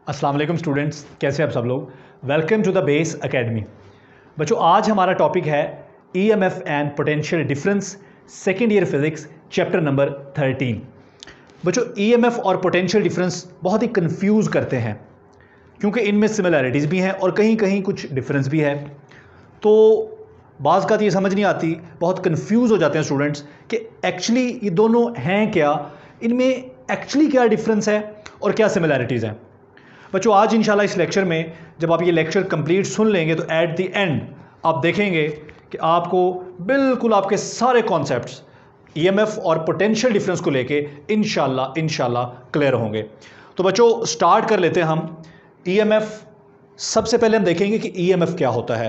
अस्सलाम वालेकुम स्टूडेंट्स, कैसे आप सब लोग। Welcome to the Base Academy. बच्चों, आज हमारा टॉपिक है EMF and potential difference, second year physics, chapter number 13। बच्चों, ईएमएफ और पोटेंशियल डिफरेंस बहुत ही कंफ्यूज करते हैं क्योंकि इनमें सिमिलैरिटीज़ भी हैं और कहीं कहीं कुछ डिफरेंस भी है। तो बाज़ का ये समझ नहीं आती, बहुत कंफ्यूज हो जाते हैं स्टूडेंट्स कि एक्चुअली ये दोनों हैं क्या, इनमें एक्चुअली क्या डिफरेंस है और क्या सिमिलैरिटीज़ हैं। बच्चों, आज इंशाल्लाह इस लेक्चर में जब आप ये लेक्चर कंप्लीट सुन लेंगे तो एट द एंड आप देखेंगे कि आपको बिल्कुल आपके सारे कॉन्सेप्ट्स ईएमएफ और पोटेंशियल डिफरेंस को लेके इंशाल्लाह क्लियर होंगे। तो बच्चों, स्टार्ट कर लेते हैं हम ईएमएफ। सबसे पहले हम देखेंगे कि ईएमएफ क्या होता है।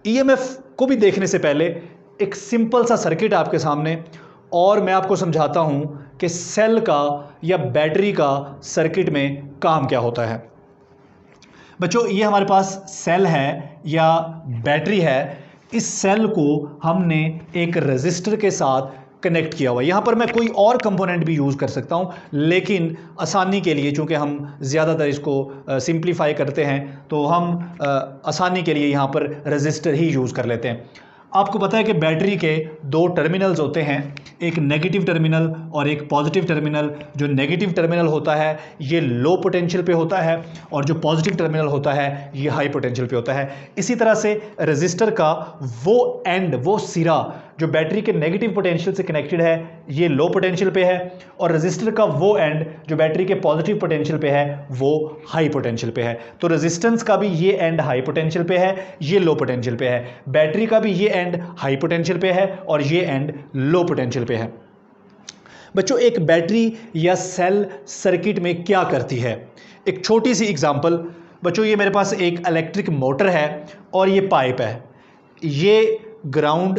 ईएमएफ को भी देखने से पहले एक सिंपल सा सर्किट आपके सामने, और मैं आपको समझाता हूं कि सेल का या बैटरी का सर्किट में काम क्या होता है। बच्चों, ये हमारे पास सेल है या बैटरी है। इस सेल को हमने एक रेजिस्टर के साथ कनेक्ट किया हुआ है। यहाँ पर मैं कोई और कंपोनेंट भी यूज़ कर सकता हूँ, लेकिन आसानी के लिए, चूँकि हम ज़्यादातर इसको सिंप्लीफाई करते हैं, तो हम आसानी के लिए यहाँ पर रेजिस्टर ही यूज़ कर लेते हैं। आपको पता है कि बैटरी के दो टर्मिनल्स होते हैं, एक नेगेटिव टर्मिनल और एक पॉजिटिव टर्मिनल। जो नेगेटिव टर्मिनल होता है ये लो पोटेंशियल पे होता है और जो पॉजिटिव टर्मिनल होता है ये हाई पोटेंशियल पे होता है। इसी तरह से रेजिस्टर का वो एंड, वो सिरा जो बैटरी के नेगेटिव पोटेंशियल से कनेक्टेड है ये लो पोटेंशियल पे है, और रेजिस्टर का वो एंड जो बैटरी के पॉजिटिव पोटेंशियल पे है वो हाई पोटेंशियल पे है। तो रेजिस्टेंस का भी ये एंड हाई पोटेंशियल पे है, ये लो पोटेंशियल पे है। बैटरी का भी ये एंड हाई पोटेंशियल पे है और ये एंड लो पोटेंशियल पे है। बच्चों, एक बैटरी या सेल सर्किट में क्या करती है, एक छोटी सी एग्जांपल। बच्चों, ये मेरे पास एक इलेक्ट्रिक मोटर है और ये पाइप है। ये ग्राउंड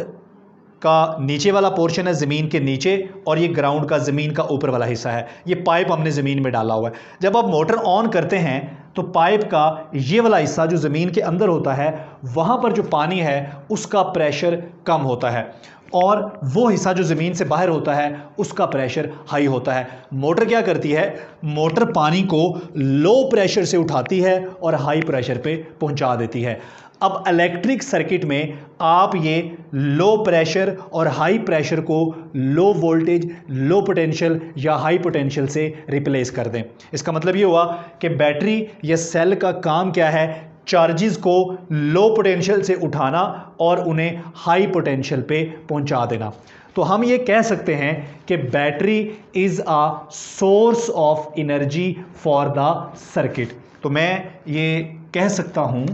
का नीचे वाला पोर्शन है, ज़मीन के नीचे, और ये ग्राउंड का ज़मीन का ऊपर वाला हिस्सा है। ये पाइप हमने ज़मीन में डाला हुआ है। जब आप मोटर ऑन करते हैं तो पाइप का ये वाला हिस्सा जो ज़मीन के अंदर होता है, वहाँ पर जो पानी है उसका प्रेशर कम होता है, और वो हिस्सा जो ज़मीन से बाहर होता है उसका प्रेशर हाई होता है। मोटर क्या करती है, मोटर पानी को लो प्रेशर से उठाती है और हाई प्रेशर पे पहुंचा देती है। अब इलेक्ट्रिक सर्किट में आप ये लो प्रेशर और हाई प्रेशर को लो वोल्टेज, लो पोटेंशियल या हाई पोटेंशियल से रिप्लेस कर दें। इसका मतलब ये हुआ कि बैटरी या सेल का काम क्या है, चार्जेस को लो पोटेंशियल से उठाना और उन्हें हाई पोटेंशियल पे पहुंचा देना। तो हम ये कह सकते हैं कि battery is a source of energy for the circuit. तो मैं ये कह सकता हूं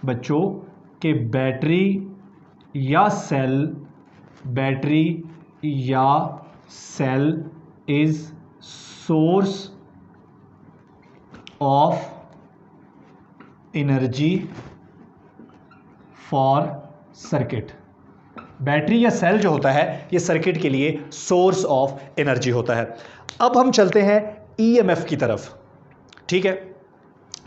बच्चों कि बैटरी या cell is source of energy for circuit. Battery या सेल जो होता है ये सर्किट के लिए सोर्स ऑफ एनर्जी होता है। अब हम चलते हैं ईएमएफ की तरफ। ठीक है,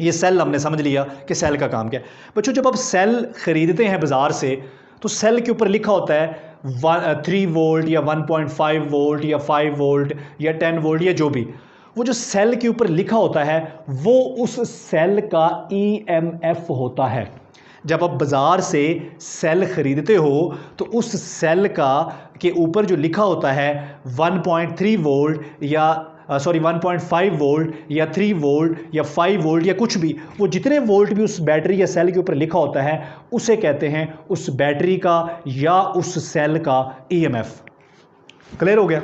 ये सेल हमने समझ लिया कि सेल का काम क्या है। बच्चों, जब आप सेल खरीदते हैं बाजार से तो सेल के ऊपर लिखा होता है 3 वोल्ट या 1.5 वोल्ट या 5 वोल्ट या 10 वोल्ट या जो भी। वो जो सेल के ऊपर लिखा होता है वो उस सेल का ईएमएफ होता है। जब आप बाजार से सेल खरीदते हो तो उस सेल का के ऊपर जो लिखा होता है 1.3 वोल्ट या 1.5 वोल्ट या 3 वोल्ट या 5 वोल्ट या कुछ भी, वो जितने वोल्ट भी उस बैटरी या सेल के ऊपर लिखा होता है उसे कहते हैं उस बैटरी का या उस सेल का ईएमएफ। क्लियर हो गया?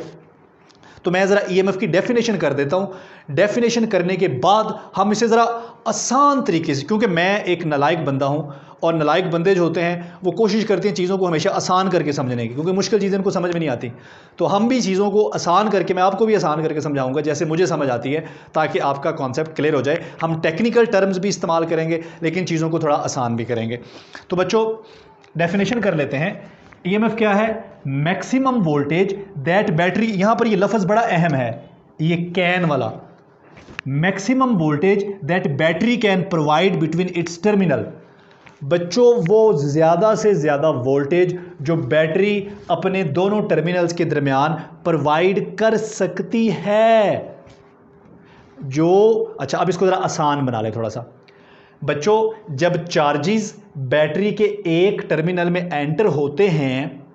तो मैं ज़रा ईएमएफ की डेफिनेशन कर देता हूं। डेफिनेशन करने के बाद हम इसे ज़रा आसान तरीके से, क्योंकि मैं एक नालायक बंदा हूं और नालायक बंदे जो होते हैं वो कोशिश करते हैं चीज़ों को हमेशा आसान करके समझने की, क्योंकि मुश्किल चीज़ें उनको समझ में नहीं आती। तो हम भी चीज़ों को आसान करके, मैं आपको भी आसान करके समझाऊंगा जैसे मुझे समझ आती है, ताकि आपका कॉन्सेप्ट क्लियर हो जाए। हम टेक्निकल टर्म्स भी इस्तेमाल करेंगे लेकिन चीज़ों को थोड़ा आसान भी करेंगे। तो बच्चों, डेफिनेशन कर लेते हैं। ईएमएफ क्या है? मैक्सिमम वोल्टेज दैट बैटरी, यहां पर ये लफ्ज बड़ा अहम है, ये कैन वाला, maximum voltage that battery can provide between its terminal. बच्चों, वो ज़्यादा से ज़्यादा वोल्टेज जो बैटरी अपने दोनों टर्मिनल्स के दरमियान प्रोवाइड कर सकती है, अच्छा अब इसको ज़रा आसान बना ले थोड़ा सा बच्चों। जब चार्जेस बैटरी के एक टर्मिनल में एंटर होते हैं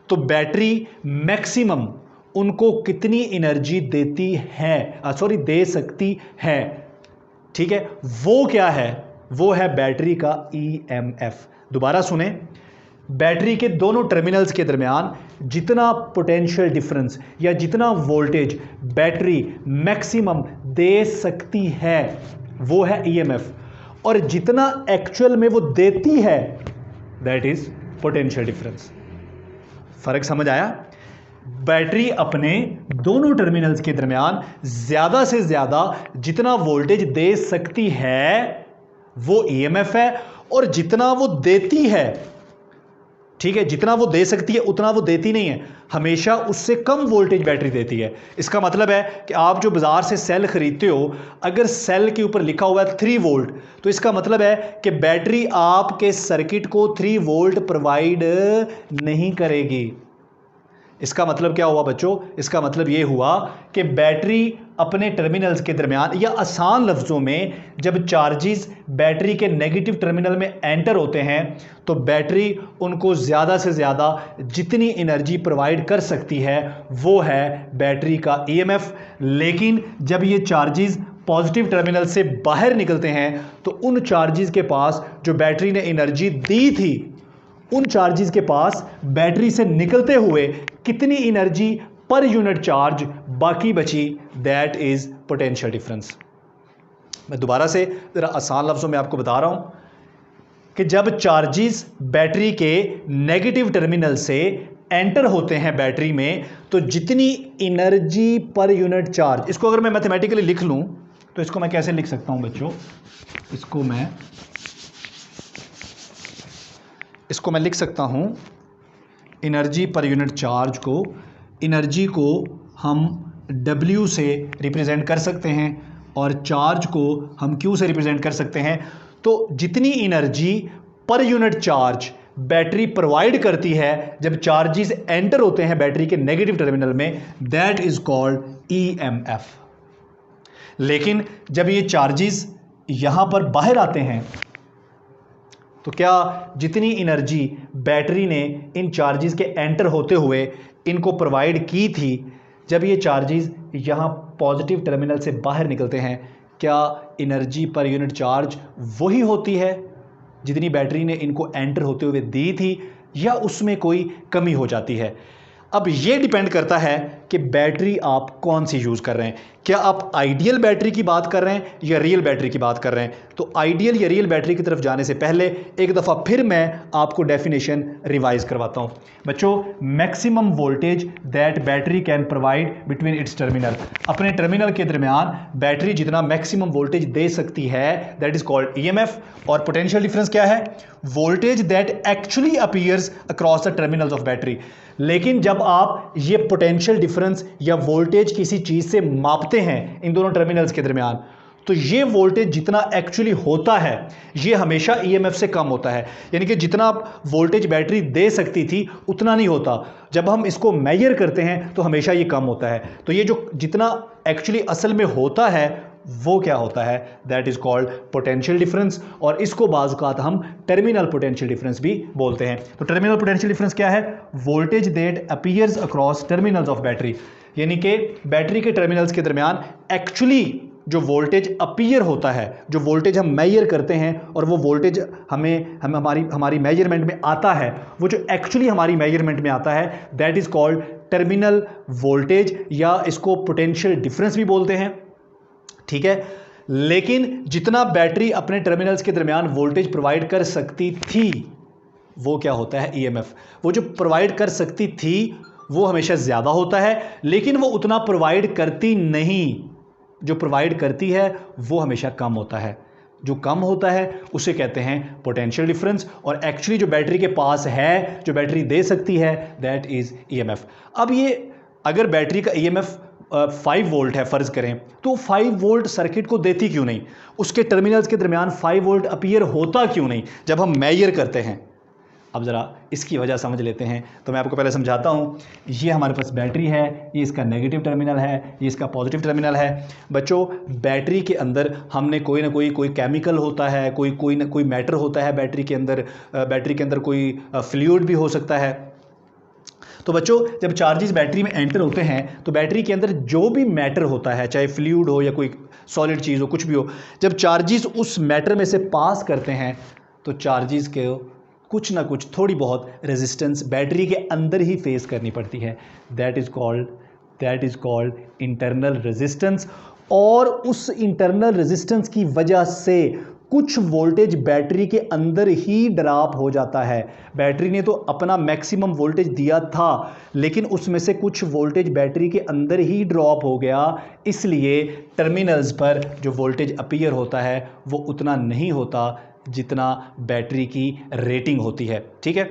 तो बैटरी मैक्सिमम उनको कितनी एनर्जी देती है, दे सकती है। ठीक है, वो क्या है? वो है बैटरी का ईएमएफ। दोबारा सुने, बैटरी के दोनों टर्मिनल्स के दरमियान जितना पोटेंशियल डिफरेंस या जितना वोल्टेज बैटरी मैक्सिमम दे सकती है वो है ईएमएफ, और जितना एक्चुअल में वो देती है दैट इज पोटेंशियल डिफरेंस। फर्क समझ आया? बैटरी अपने दोनों टर्मिनल्स के दरमियान ज्यादा से ज्यादा जितना वोल्टेज दे सकती है वो ईएमएफ है, और जितना वो देती है, ठीक है, जितना वो दे सकती है उतना वो देती नहीं है, हमेशा उससे कम वोल्टेज बैटरी देती है। इसका मतलब है कि आप जो बाजार से सेल खरीदते हो, अगर सेल के ऊपर लिखा हुआ है 3 वोल्ट, तो इसका मतलब है कि बैटरी आपके सर्किट को 3 वोल्ट प्रोवाइड नहीं करेगी। इसका मतलब क्या हुआ बच्चों? इसका मतलब यह हुआ कि बैटरी अपने टर्मिनल्स के दरमियान, या आसान लफ्जों में जब चार्जेस बैटरी के नेगेटिव टर्मिनल में एंटर होते हैं तो बैटरी उनको ज़्यादा से ज़्यादा जितनी एनर्जी प्रोवाइड कर सकती है वो है बैटरी का ईएमएफ। लेकिन जब ये चार्जेस पॉजिटिव टर्मिनल से बाहर निकलते हैं तो उन चार्जेस के पास जो बैटरी ने एनर्जी दी थी, उन चार्जेस के पास बैटरी से निकलते हुए कितनी एनर्जी पर यूनिट चार्ज बाकी बची, दैट इज पोटेंशियल डिफरेंस। मैं दोबारा से जरा आसान लफ्जों में आपको बता रहा हूं कि जब चार्जेस बैटरी के नेगेटिव टर्मिनल से एंटर होते हैं बैटरी में, तो जितनी एनर्जी पर यूनिट चार्ज, इसको अगर मैं मैथमेटिकली लिख लूं तो इसको मैं कैसे लिख सकता हूं बच्चों? इसको मैं लिख सकता हूं, एनर्जी पर यूनिट चार्ज को, एनर्जी को हम W से रिप्रेजेंट कर सकते हैं और चार्ज को हम Q से रिप्रेजेंट कर सकते हैं। तो जितनी energy per unit charge battery provide करती है जब चार्जेस एंटर होते हैं बैटरी के नेगेटिव टर्मिनल में, दैट इज कॉल्ड ईएमएफ। लेकिन जब ये चार्जेस यहां पर बाहर आते हैं तो क्या जितनी एनर्जी बैटरी ने इन चार्जेस के एंटर होते हुए इनको प्रोवाइड की थी, जब ये चार्जेस यहाँ पॉजिटिव टर्मिनल से बाहर निकलते हैं, क्या एनर्जी पर यूनिट चार्ज वही होती है जितनी बैटरी ने इनको एंटर होते हुए दी थी, या उसमें कोई कमी हो जाती है? अब ये डिपेंड करता है कि बैटरी आप कौन सी यूज़ कर रहे हैं। क्या आप आइडियल बैटरी की बात कर रहे हैं या रियल बैटरी की बात कर रहे हैं? तो आइडियल या रियल बैटरी की तरफ जाने से पहले एक दफ़ा फिर मैं आपको डेफिनेशन रिवाइज करवाता हूं बच्चों। Maximum voltage that battery can provide between its terminal, अपने टर्मिनल के दरमियान बैटरी जितना मैक्सिमम वोल्टेज दे सकती है, दैट इज कॉल्ड ईएमएफ। और पोटेंशियल डिफरेंस क्या है? Voltage that actually appears across the terminals of battery. लेकिन जब आप ये पोटेंशियल डिफरेंस या वोल्टेज किसी चीज़ से मापते हैं इन दोनों टर्मिनल्स के दरमियान, तो ये वोल्टेज जितना एक्चुअली होता है ये हमेशा ईएमएफ से कम होता है। यानी कि जितना वोल्टेज बैटरी दे सकती थी उतना नहीं होता, जब हम इसको मेजर करते हैं तो हमेशा ये कम होता है। तो ये जो जितना एक्चुअली असल में होता है वो क्या होता है? That is called potential difference. और इसको बाज़ औक़ात हम टर्मिनल पोटेंशियल डिफरेंस भी बोलते हैं। तो टर्मिनल पोटेंशियल डिफरेंस क्या है? Voltage that appears across terminals of battery, यानी कि बैटरी के टर्मिनल्स के दरमियान एक्चुअली जो वोल्टेज अपीयर होता है, जो वोल्टेज हम मेजर करते हैं और वो वोल्टेज हमारी मेजरमेंट में आता है, वो जो एक्चुअली हमारी मेजरमेंट में आता है, that is called terminal voltage, या इसको पोटेंशियल डिफरेंस भी बोलते हैं। ठीक है, लेकिन जितना बैटरी अपने टर्मिनल्स के दरमियान वोल्टेज प्रोवाइड कर सकती थी वो क्या होता है? ईएमएफ। वो जो प्रोवाइड कर सकती थी वो हमेशा ज़्यादा होता है, लेकिन वो उतना प्रोवाइड करती नहीं। जो प्रोवाइड करती है वो हमेशा कम होता है। जो कम होता है उसे कहते हैं पोटेंशियल डिफरेंस, और एक्चुअली जो बैटरी के पास है, जो बैटरी दे सकती है, दैट इज ईएमएफ। अब ये अगर बैटरी का ईएमएफ 5 वोल्ट है फ़र्ज़ करें, तो 5 वोल्ट सर्किट को देती क्यों नहीं? उसके टर्मिनल्स के दरमियान 5 वोल्ट अपीयर होता क्यों नहीं जब हम मेजर करते हैं? अब ज़रा इसकी वजह समझ लेते हैं। तो मैं आपको पहले समझाता हूँ। ये हमारे पास बैटरी है, ये इसका नेगेटिव टर्मिनल है, ये इसका पॉजिटिव टर्मिनल है। बच्चों, बैटरी के अंदर हमने कोई ना कोई केमिकल होता है, कोई मैटर होता है बैटरी के अंदर कोई फ्लूइड भी हो सकता है। तो बच्चों, जब चार्जेस बैटरी में एंटर होते हैं तो बैटरी के अंदर जो भी मैटर होता है, चाहे फ्लूइड हो या कोई सॉलिड चीज़ हो, कुछ भी हो, जब चार्जेस उस मैटर में से पास करते हैं तो चार्जेस के कुछ ना कुछ थोड़ी बहुत रेजिस्टेंस बैटरी के अंदर ही फेस करनी पड़ती है। That is called internal resistance. और उस इंटरनल रेजिस्टेंस की वजह से कुछ वोल्टेज बैटरी के अंदर ही ड्रॉप हो जाता है। बैटरी ने तो अपना मैक्सिमम वोल्टेज दिया था, लेकिन उसमें से कुछ वोल्टेज बैटरी के अंदर ही ड्रॉप हो गया, इसलिए टर्मिनल्स पर जो वोल्टेज अपीयर होता है वो उतना नहीं होता जितना बैटरी की रेटिंग होती है। ठीक है,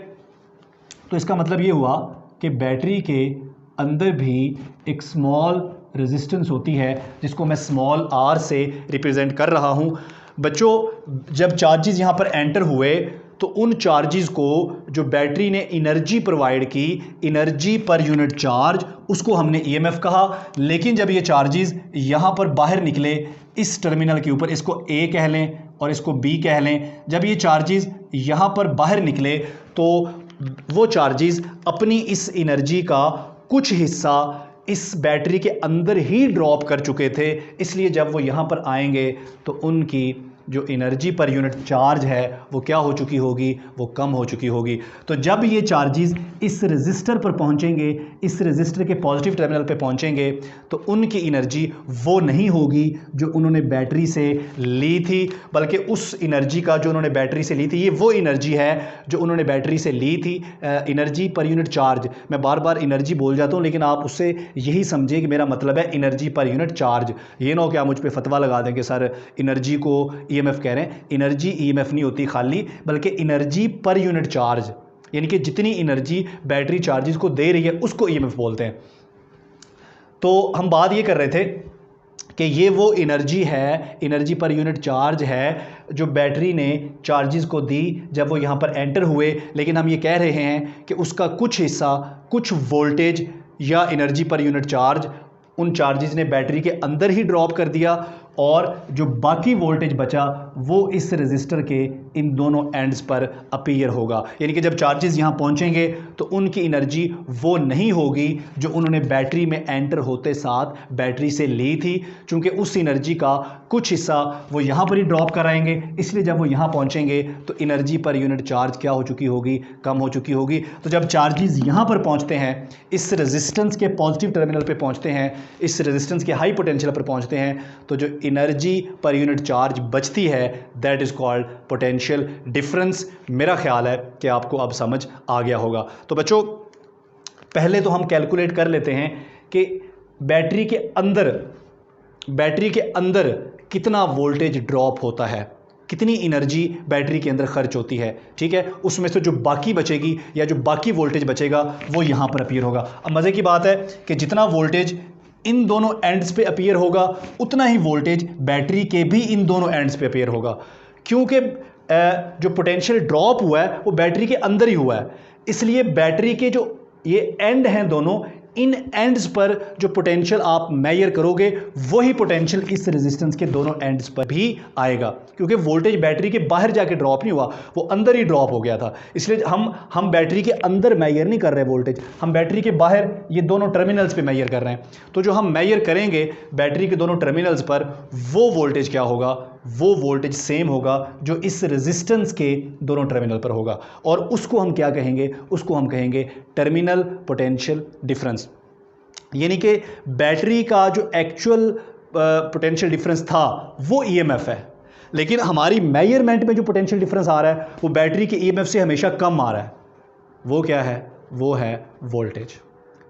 तो इसका मतलब ये हुआ कि बैटरी के अंदर भी एक स्मॉल रेजिस्टेंस होती है, जिसको मैं स्मॉल r से रिप्रेजेंट कर रहा हूँ। बच्चों, जब चार्जेस यहाँ पर एंटर हुए तो उन चार्जेस को जो बैटरी ने एनर्जी प्रोवाइड की, एनर्जी पर यूनिट चार्ज, उसको हमने ईएमएफ कहा। लेकिन जब ये चार्जेस यहाँ पर बाहर निकले इस टर्मिनल के ऊपर, इसको ए कह लें और इसको बी कह लें, जब ये चार्जेस यहाँ पर बाहर निकले तो वो चार्जेस अपनी इस एनर्जी का कुछ हिस्सा इस बैटरी के अंदर ही ड्रॉप कर चुके थे, इसलिए जब वो यहाँ पर आएंगे तो उनकी जो एनर्जी पर यूनिट चार्ज है वो क्या हो चुकी होगी, वो कम हो चुकी होगी। तो जब ये चार्जेस इस रेजिस्टर पर पहुँचेंगे, इस रेजिस्टर के पॉजिटिव टर्मिनल पे पहुँचेंगे, तो उनकी एनर्जी वो नहीं होगी जो उन्होंने बैटरी से ली थी, बल्कि उस एनर्जी का जो उन्होंने बैटरी से ली थी, ये वो एनर्जी है जो उन्होंने बैटरी से ली थी। एनर्जी पर यूनिट चार्ज, मैं बार बार एनर्जी बोल जाता हूँ, लेकिन आप उससे यही समझिए कि मेरा मतलब है एनर्जी पर यूनिट चार्ज। ये ना हो कि आप मुझ पर फतवा लगा दें कि सर एनर्जी को ईएमएफ कह रहे हैं। एनर्जी ईएमएफ नहीं होती खाली, बल्कि एनर्जी पर यूनिट चार्ज, यानी कि जितनी एनर्जी बैटरी चार्जेस को दे रही है उसको ईएमएफ बोलते हैं। तो हम बात ये कर रहे थे कि ये वो एनर्जी है, एनर्जी पर यूनिट चार्ज है जो बैटरी ने चार्जेस को दी जब वो यहाँ पर एंटर हुए, लेकिन हम ये कह रहे हैं कि उसका कुछ हिस्सा, कुछ वोल्टेज या एनर्जी पर यूनिट चार्ज उन चार्जेस ने बैटरी के अंदर ही ड्रॉप कर दिया, और जो बाकी वोल्टेज बचा वो इस रेजिस्टर के इन दोनों एंड्स पर अपीयर होगा। यानी कि जब चार्जेस यहाँ पहुँचेंगे तो उनकी एनर्जी वो नहीं होगी जो उन्होंने बैटरी में एंटर होते साथ बैटरी से ली थी, क्योंकि उस एनर्जी का कुछ हिस्सा वो यहाँ पर ही ड्रॉप कराएंगे, इसलिए जब वो यहाँ पहुँचेंगे तो एनर्जी पर यूनिट चार्ज क्या हो चुकी होगी, कम हो चुकी होगी। तो जब चार्जेस यहाँ पर पहुँचते हैं, इस रेजिस्टेंस के पॉजिटिव टर्मिनल पर पहुँचते हैं, इस रेजिस्टेंस के हाई पोटेंशियल पर पहुँचते हैं, तो जो एनर्जी पर यूनिट चार्ज बचती है that is called potential difference. मेरा ख्याल है कि आपको अब समझ आ गया होगा। तो बच्चों, पहले तो हम कैलकुलेट कर लेते हैं कि बैटरी के अंदर कितना वोल्टेज ड्रॉप होता है, कितनी एनर्जी बैटरी के अंदर खर्च होती है। ठीक है, उसमें से जो बाकी बचेगी या जो बाकी वोल्टेज बचेगा वो यहाँ पर अपीयर होगा। अब मज़े की बात है कि जितना वोल्टेज इन दोनों एंड्स पे अपीयर होगा उतना ही वोल्टेज बैटरी के भी इन दोनों एंड्स पे अपीयर होगा, क्योंकि जो पोटेंशियल ड्रॉप हुआ है वो बैटरी के अंदर ही हुआ है, इसलिए बैटरी के जो ये एंड हैं दोनों, इन एंड्स पर जो पोटेंशियल आप मेजर करोगे वही पोटेंशियल इस रेजिस्टेंस के दोनों एंड्स पर भी आएगा, क्योंकि वोल्टेज बैटरी के बाहर जाके ड्रॉप नहीं हुआ, वो अंदर ही ड्रॉप हो गया था। इसलिए हम बैटरी के अंदर मेजर नहीं कर रहे वोल्टेज, हम बैटरी के बाहर ये दोनों टर्मिनल्स पे मेजर कर रहे हैं। तो जो हम मेजर करेंगे बैटरी के दोनों टर्मिनल्स पर, वो वोल्टेज क्या होगा, वो वोल्टेज सेम होगा जो इस रेजिस्टेंस के दोनों टर्मिनल पर होगा, और उसको हम क्या कहेंगे, उसको हम कहेंगे टर्मिनल पोटेंशियल डिफरेंस। यानी कि बैटरी का जो एक्चुअल पोटेंशियल डिफरेंस था वो ईएमएफ है, लेकिन हमारी मेजरमेंट में जो पोटेंशियल डिफरेंस आ रहा है वो बैटरी के ईएमएफ से हमेशा कम आ रहा है। वो क्या है, वो है वोल्टेज।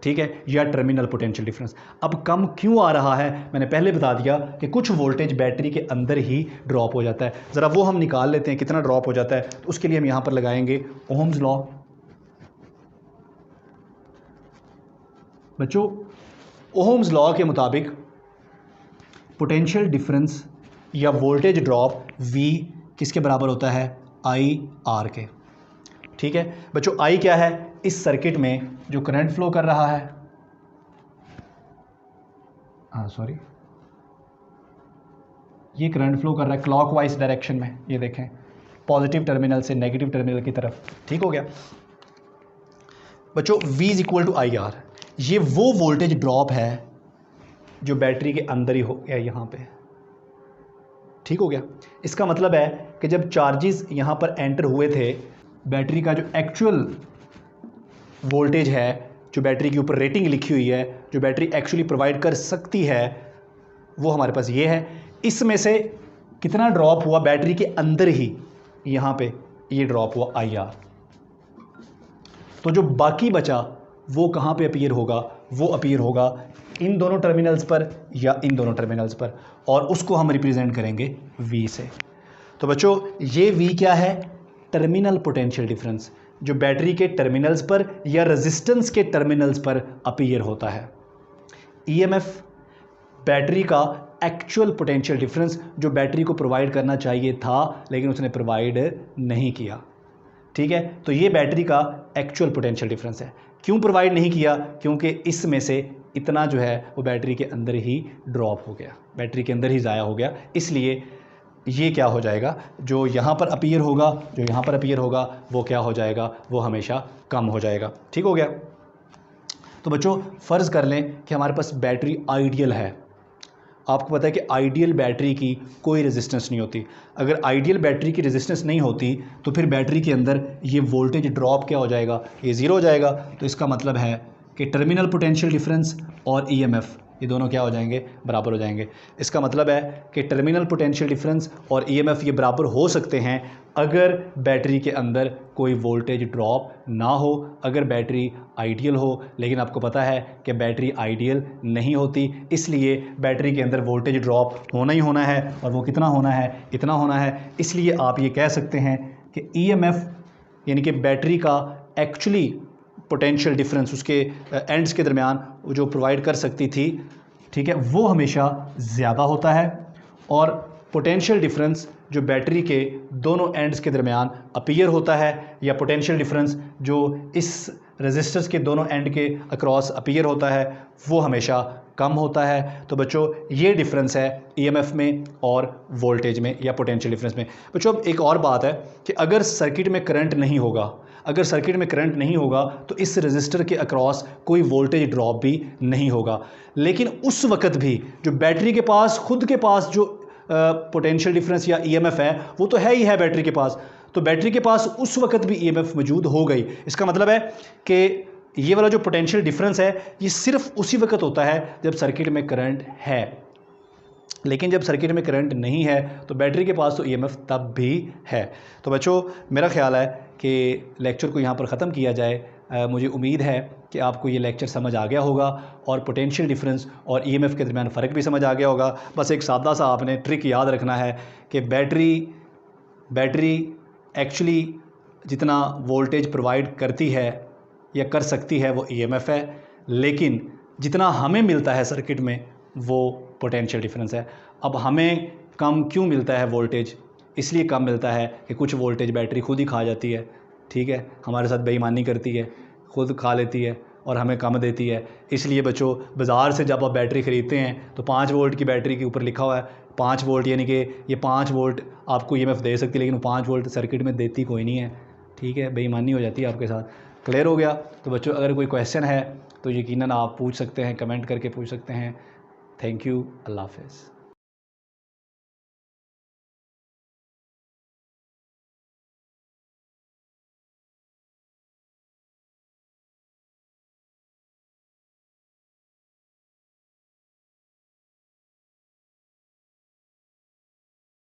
ठीक है, या टर्मिनल पोटेंशियल डिफरेंस। अब कम क्यों आ रहा है, मैंने पहले बता दिया कि कुछ वोल्टेज बैटरी के अंदर ही ड्रॉप हो जाता है। ज़रा वो हम निकाल लेते हैं कितना ड्रॉप हो जाता है। तो उसके लिए हम यहाँ पर लगाएंगे ओहम्स लॉ। बच्चों, ओहम्स लॉ के मुताबिक पोटेंशियल डिफरेंस या वोल्टेज ड्रॉप V किसके बराबर होता है, I R के। ठीक है बच्चों, आई क्या है, इस सर्किट में जो करंट फ्लो कर रहा है, सॉरी, ये करंट फ्लो कर रहा है क्लॉकवाइज डायरेक्शन में, ये देखें पॉजिटिव टर्मिनल से नेगेटिव टर्मिनल की तरफ, ठीक हो गया बच्चों। V is equal to I R, ये वो वोल्टेज ड्रॉप है जो बैटरी के अंदर ही हो गया यहाँ पे, ठीक हो गया। इसका मतलब है कि जब चार्जेस यहाँ पर एंटर हुए थे, बैटरी का जो एक्चुअल वोल्टेज है, जो बैटरी के ऊपर रेटिंग लिखी हुई है, जो बैटरी एक्चुअली प्रोवाइड कर सकती है, वो हमारे पास ये है। इसमें से कितना ड्रॉप हुआ बैटरी के अंदर ही, यहाँ पे ये ड्रॉप हुआ आई आर। तो जो बाकी बचा वो कहाँ पे अपीयर होगा, वो अपीयर होगा इन दोनों टर्मिनल्स पर या इन दोनों टर्मिनल्स पर, और उसको हम रिप्रेजेंट करेंगे V से। तो बच्चों ये V क्या है, टर्मिनल पोटेंशियल डिफरेंस, जो बैटरी के टर्मिनल्स पर या रेजिस्टेंस के टर्मिनल्स पर अपीयर होता है। EMF बैटरी का एक्चुअल पोटेंशियल डिफरेंस, जो बैटरी को प्रोवाइड करना चाहिए था लेकिन उसने प्रोवाइड नहीं किया, ठीक है। तो ये बैटरी का एक्चुअल पोटेंशियल डिफरेंस है। क्यों प्रोवाइड नहीं किया, क्योंकि इसमें से इतना जो है वो बैटरी के अंदर ही ड्रॉप हो गया, बैटरी के अंदर ही ज़ाया हो गया। इसलिए ये क्या हो जाएगा, जो यहाँ पर अपीयर होगा, जो यहाँ पर अपीयर होगा, वो क्या हो जाएगा, वो हमेशा कम हो जाएगा, ठीक हो गया। तो बच्चों फ़र्ज़ कर लें कि हमारे पास बैटरी आइडियल है। आपको पता है कि आइडियल बैटरी की कोई रेजिस्टेंस नहीं होती। अगर आइडियल बैटरी की रेजिस्टेंस नहीं होती तो फिर बैटरी के अंदर ये वोल्टेज ड्रॉप क्या हो जाएगा, ये ज़ीरो हो जाएगा। तो इसका मतलब है कि टर्मिनल पोटेंशियल डिफरेंस और EMF ये दोनों क्या हो जाएंगे, बराबर हो जाएंगे। इसका मतलब है कि टर्मिनल पोटेंशियल डिफरेंस और EMF ये बराबर हो सकते हैं अगर बैटरी के अंदर कोई वोल्टेज ड्रॉप ना हो, अगर बैटरी आइडियल हो। लेकिन आपको पता है कि बैटरी आइडियल नहीं होती, इसलिए बैटरी के अंदर वोल्टेज ड्रॉप होना ही होना है, और वो कितना होना है, इतना होना है। इसलिए आप ये कह सकते हैं कि EMF यानी कि बैटरी का एक्चुअली पोटेंशियल डिफरेंस, उसके एंड्स के दरमियान जो प्रोवाइड कर सकती थी, ठीक है, वो हमेशा ज़्यादा होता है। और पोटेंशियल डिफरेंस जो बैटरी के दोनों एंड्स के दरमियान अपीयर होता है, या पोटेंशियल डिफरेंस जो इस रेजिस्टर्स के दोनों एंड के अक्रॉस अपीयर होता है, वो हमेशा कम होता है। तो बच्चों ये डिफरेंस है EMF में और वोल्टेज में या पोटेंशियल डिफरेंस में। बच्चों अब एक और बात है कि अगर सर्किट में करंट नहीं होगा, अगर सर्किट में करंट नहीं होगा तो इस रेजिस्टर के अक्रॉस कोई वोल्टेज ड्रॉप भी नहीं होगा। लेकिन उस वक्त भी जो बैटरी के पास खुद के पास जो पोटेंशियल डिफरेंस या EMF है, वो तो है ही है बैटरी के पास, तो बैटरी के पास उस वक्त भी EMF मौजूद हो गई। इसका मतलब है कि ये वाला जो पोटेंशियल डिफरेंस है ये सिर्फ उसी वक्त होता है जब सर्किट में करंट है। लेकिन जब सर्किट में करंट नहीं है तो बैटरी के पास तो EMF तब भी है। तो बच्चों मेरा ख्याल है कि लेक्चर को यहाँ पर ख़त्म किया जाए। मुझे उम्मीद है कि आपको ये लेक्चर समझ आ गया होगा और पोटेंशियल डिफरेंस और EMF के दरमियान फ़र्क भी समझ आ गया होगा। बस एक सादा सा आपने ट्रिक याद रखना है कि बैटरी एक्चुअली जितना वोल्टेज प्रोवाइड करती है या कर सकती है वो EMF है, लेकिन जितना हमें मिलता है सर्किट में वो पोटेंशियल डिफरेंस है। अब हमें कम क्यों मिलता है वोल्टेज, इसलिए कम मिलता है कि कुछ वोल्टेज बैटरी खुद ही खा जाती है, ठीक है, हमारे साथ बेईमानी करती है, खुद खा लेती है और हमें कम देती है। इसलिए बच्चों बाज़ार से जब आप बैटरी ख़रीदते हैं तो 5 वोल्ट की बैटरी के ऊपर लिखा हुआ है 5 वोल्ट, यानी कि ये 5 वोल्ट आपको EMF दे सकती है, लेकिन 5 वोल्ट सर्किट में देती कोई नहीं है, ठीक है, बेईमानी हो जाती है आपके साथ। क्लियर हो गया। तो बच्चों अगर कोई क्वेश्चन है तो यकीनन आप पूछ सकते हैं, कमेंट करके पूछ सकते हैं। थैंक यू, अल्लाह हाफ़िज़।